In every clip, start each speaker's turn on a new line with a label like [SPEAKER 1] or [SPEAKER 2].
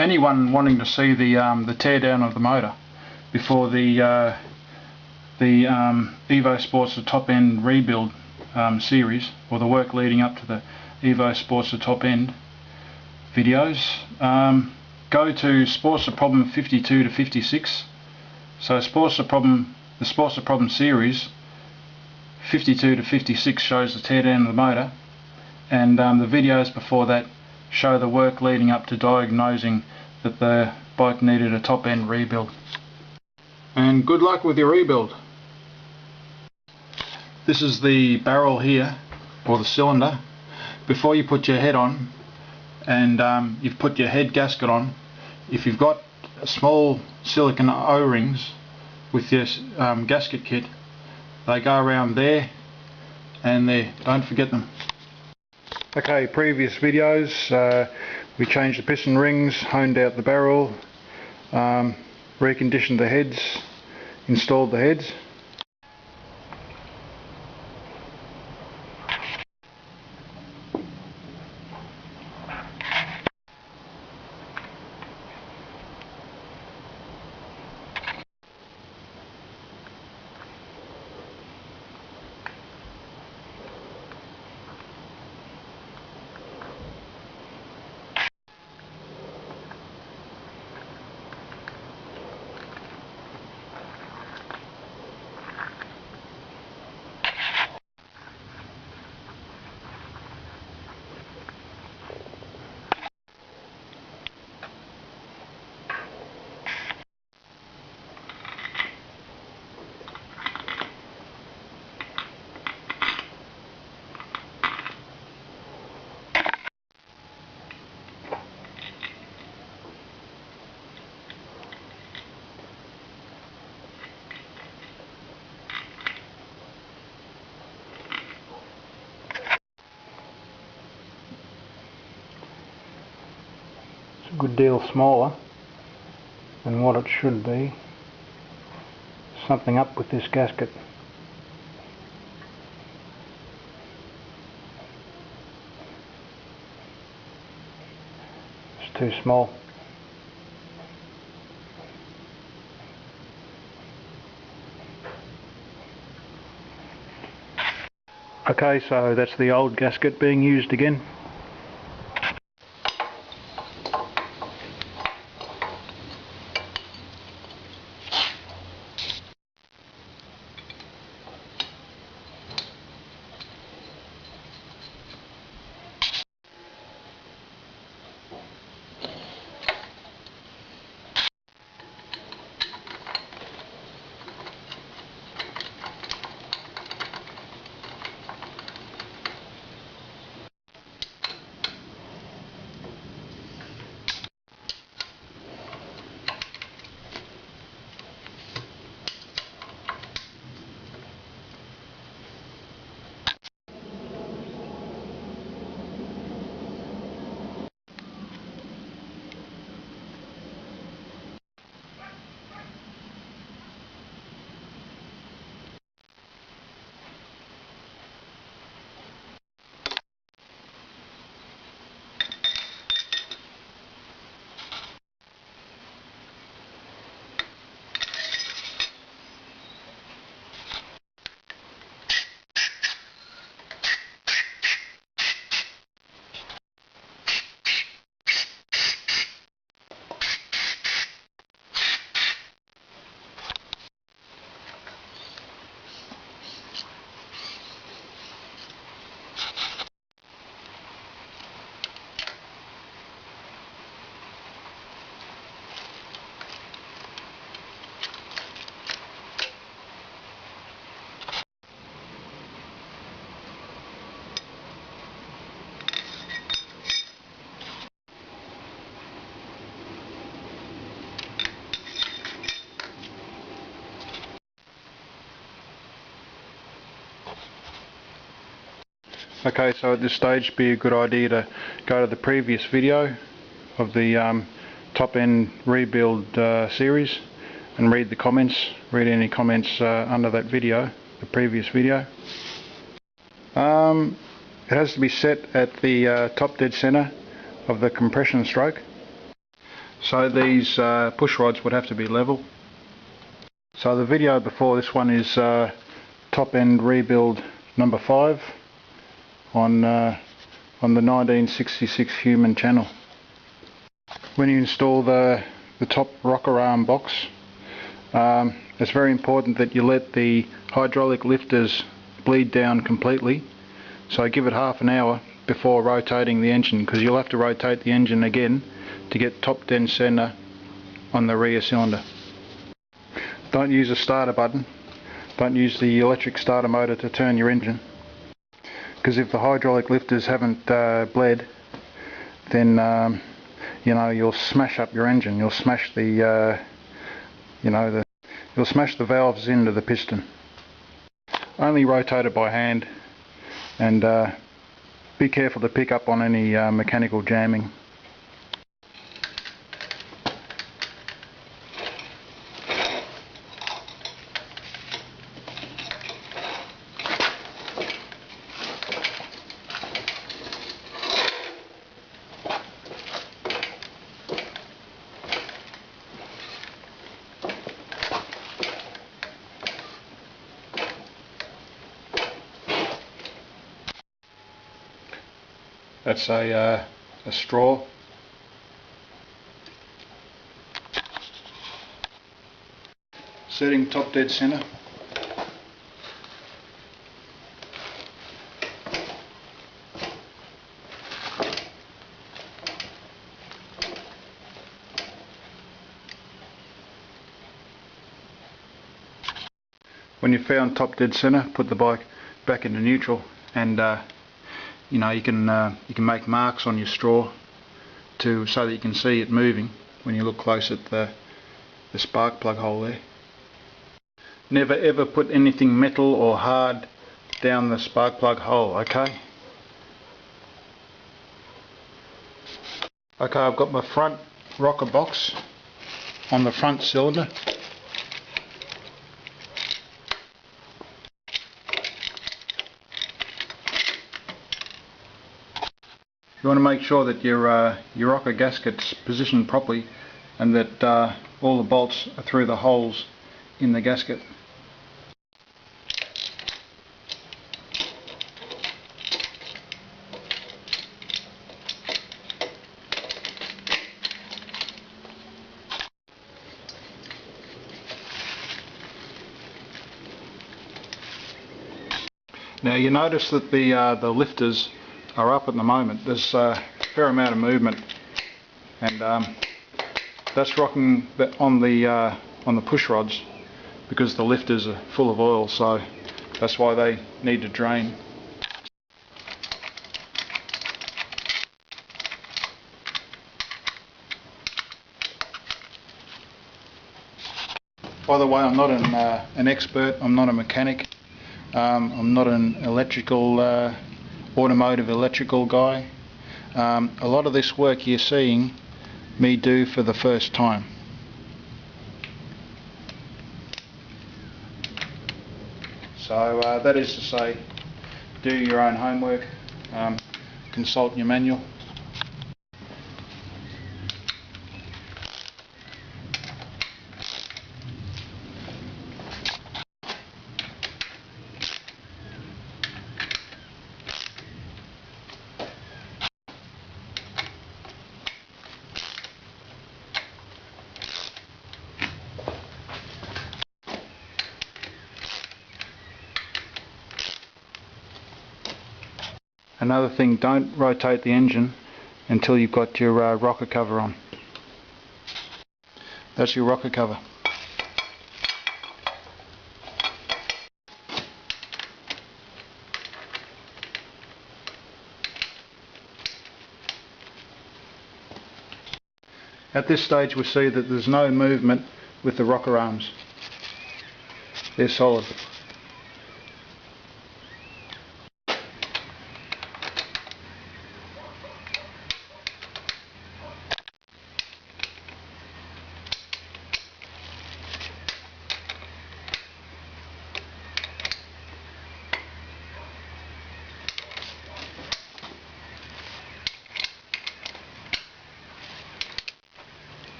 [SPEAKER 1] anyone wanting to see the teardown of the motor before the Evo Sportster Top End rebuild series, or the work leading up to the Evo Sportster Top End videos, go to Sportster Problem 52 to 56. So the Sportster Problem series 52 to 56 shows the teardown of the motor, and the videos before that show the work leading up to diagnosing that the bike needed a top end rebuild. And good luck with your rebuild. This is the barrel here, or the cylinder. Before you put your head on, and you've put your head gasket on, if you've got small silicone O-rings with your gasket kit, they go around there and there. Don't forget them. Okay, previous videos we changed the piston rings, honed out the barrel, reconditioned the heads, installed the heads. A good deal smaller than what it should be. Something up with this gasket. It's too small. Okay, so that's the old gasket being used again. Okay, so at this stage it'd be a good idea to go to the previous video of the top end rebuild series and read the comments, read any comments under that video, the previous video. It has to be set at the top dead center of the compression stroke. So these push rods would have to be level. So the video before this one is top end rebuild number 5 on the 1966 Human channel. When you install the top rocker arm box, it's very important that you let the hydraulic lifters bleed down completely. So give it half an hour before rotating the engine, because you'll have to rotate the engine again to get top dead center on the rear cylinder. Don't use a starter button. Don't use the electric starter motor to turn your engine, because if the hydraulic lifters haven't bled, then you'll smash up your engine. You'll smash the you'll smash the valves into the piston. Only rotate it by hand, and be careful to pick up on any mechanical jamming. That's a straw. Setting top dead center. When you've found top dead center, put the bike back into neutral, and you can make marks on your straw so that you can see it moving when you look close at the spark plug hole there. Never ever put anything metal or hard down the spark plug hole, okay? Okay, I've got my front rocker box on the front cylinder. You want to make sure that your rocker gasket's positioned properly, and that all the bolts are through the holes in the gasket. Now you notice that the lifters are up at the moment. There's a fair amount of movement, and that's rocking on the push rods, because the lifters are full of oil, so that's why they need to drain. By the way, I'm not an expert. I'm not a mechanic. I'm not an automotive electrical guy. A lot of this work you're seeing me do for the first time. So that is to say, do your own homework, consult your manual. Another thing, don't rotate the engine until you've got your rocker cover on. That's your rocker cover. At this stage we see that there's no movement with the rocker arms. They're solid.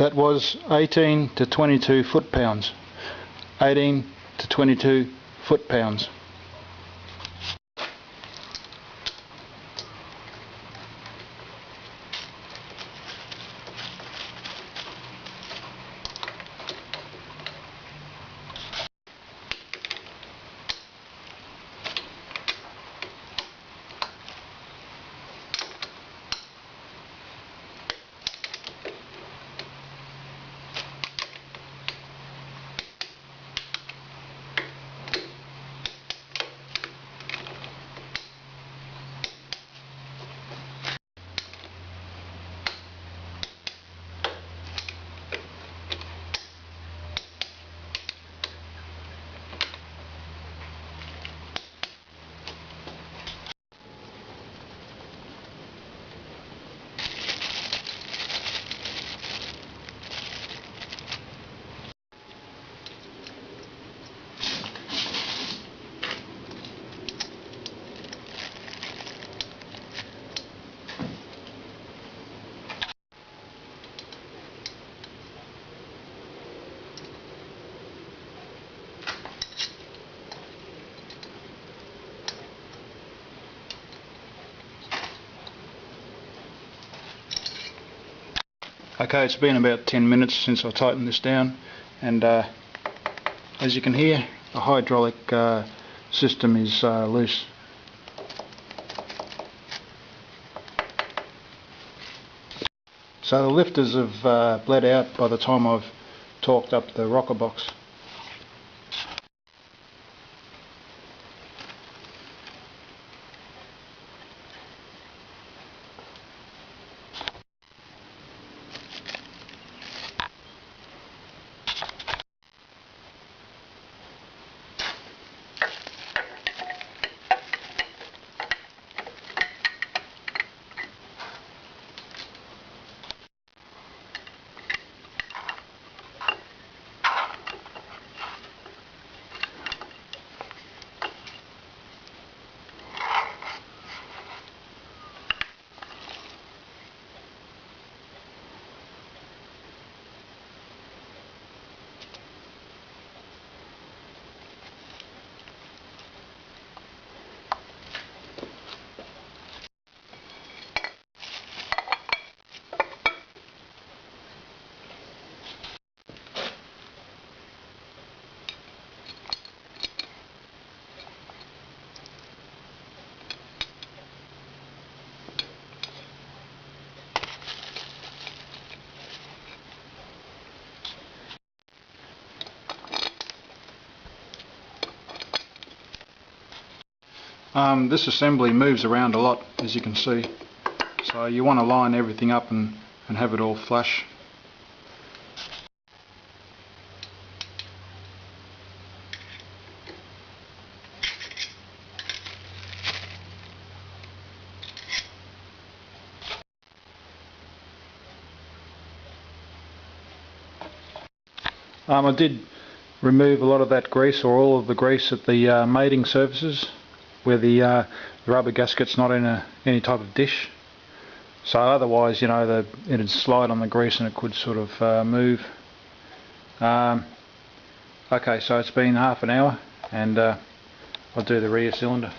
[SPEAKER 1] That was 18 to 22 foot-pounds. 18 to 22 foot-pounds. Okay, it's been about 10 minutes since I tightened this down, and as you can hear, the hydraulic system is loose. So the lifters have bled out by the time I've torqued up the rocker box. This assembly moves around a lot, as you can see, so you want to line everything up and have it all flush. I did remove a lot of that grease, or all of the grease at the mating surfaces where the rubber gasket's not in any type of dish. So otherwise, you know, it'd slide on the grease and it could sort of move. Okay, so it's been half an hour, and I'll do the rear cylinder.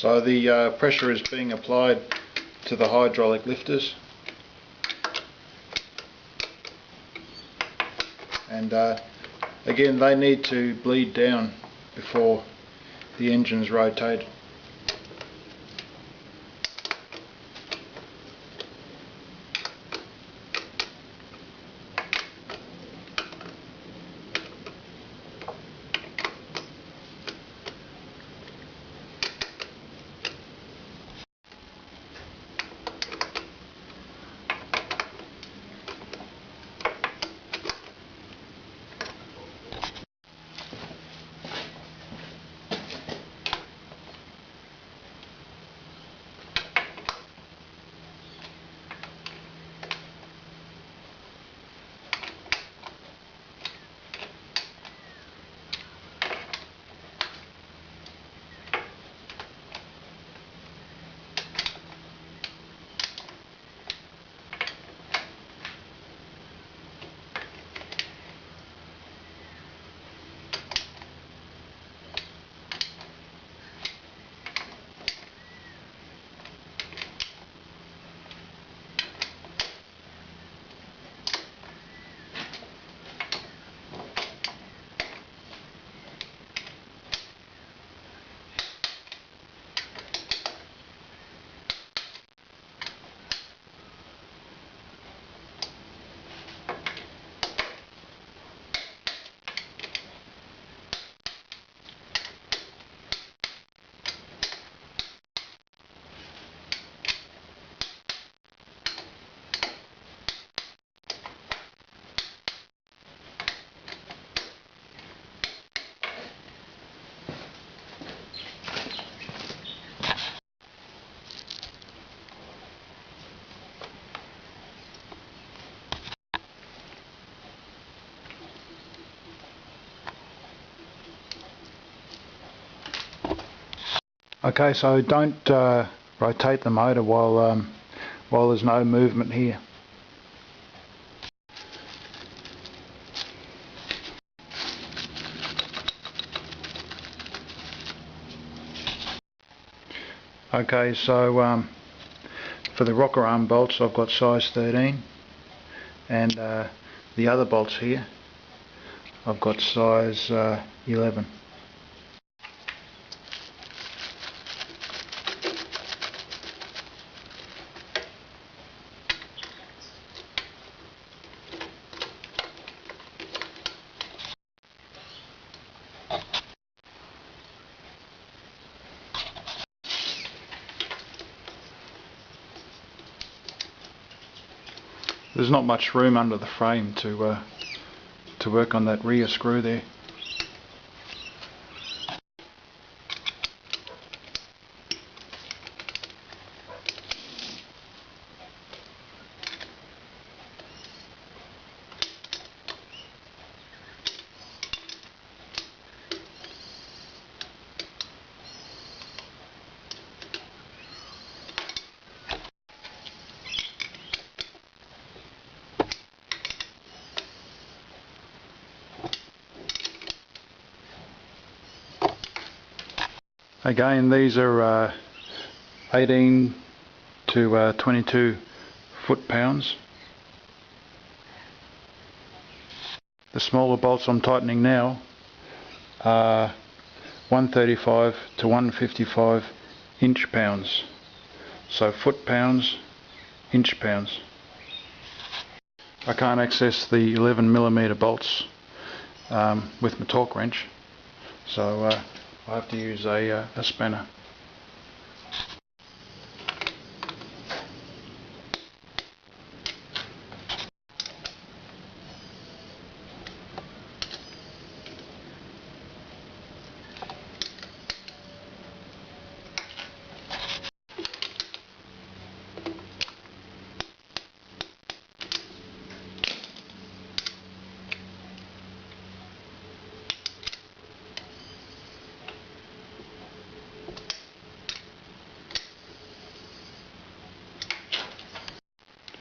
[SPEAKER 1] So the pressure is being applied to the hydraulic lifters, and again, they need to bleed down before the engine's rotated. Okay, so don't rotate the motor while there's no movement here. Okay, so for the rocker arm bolts I've got size 13, and the other bolts here I've got size 11. There's not much room under the frame to work on that rear screw there. Again, these are 18 to 22 foot-pounds. The smaller bolts I'm tightening now are 135 to 155 inch-pounds. So foot-pounds, inch-pounds. I can't access the 11mm bolts with my torque wrench, so I have to use a spanner.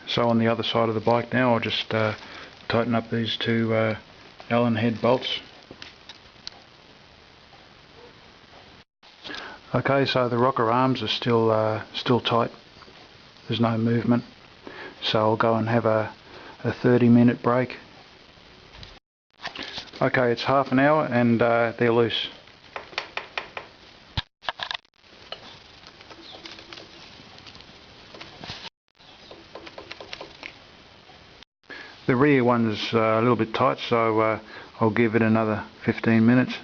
[SPEAKER 1] So on the other side of the bike now, I'll just tighten up these two Allen head bolts. Okay, so the rocker arms are still tight. There's no movement. So I'll go and have a 30-minute break. Okay, it's half an hour and they're loose. The rear one's a little bit tight, so I'll give it another 15 minutes.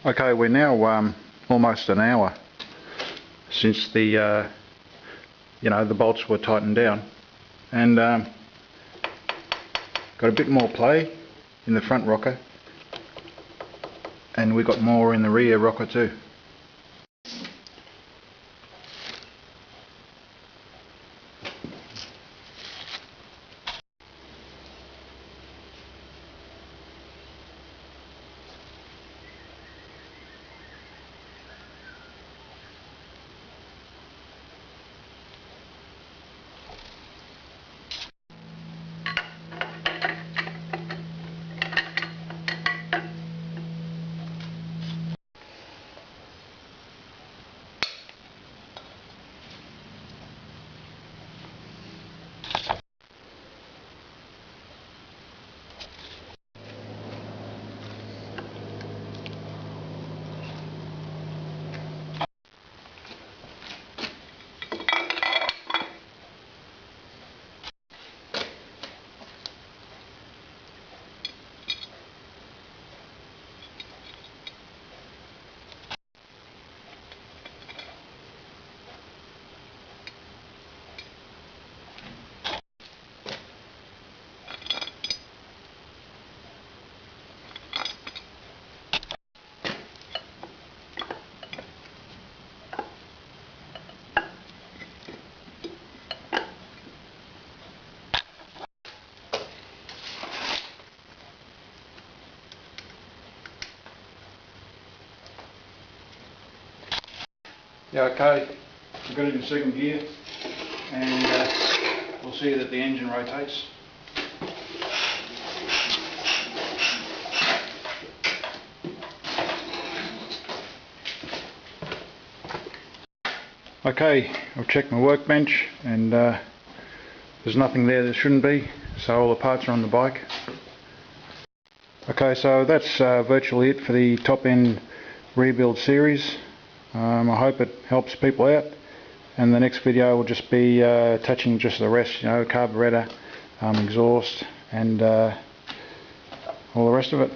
[SPEAKER 1] Okay, we're now almost an hour since the the bolts were tightened down, and got a bit more play in the front rocker, and we got more in the rear rocker too. Yeah, okay, we've got it in second gear, and we'll see that the engine rotates. Okay, I've checked my workbench, and there's nothing there that shouldn't be, so all the parts are on the bike. Okay, so that's virtually it for the top end rebuild series. I hope it helps people out, and the next video will just be touching just the rest, carburetor, exhaust, and all the rest of it.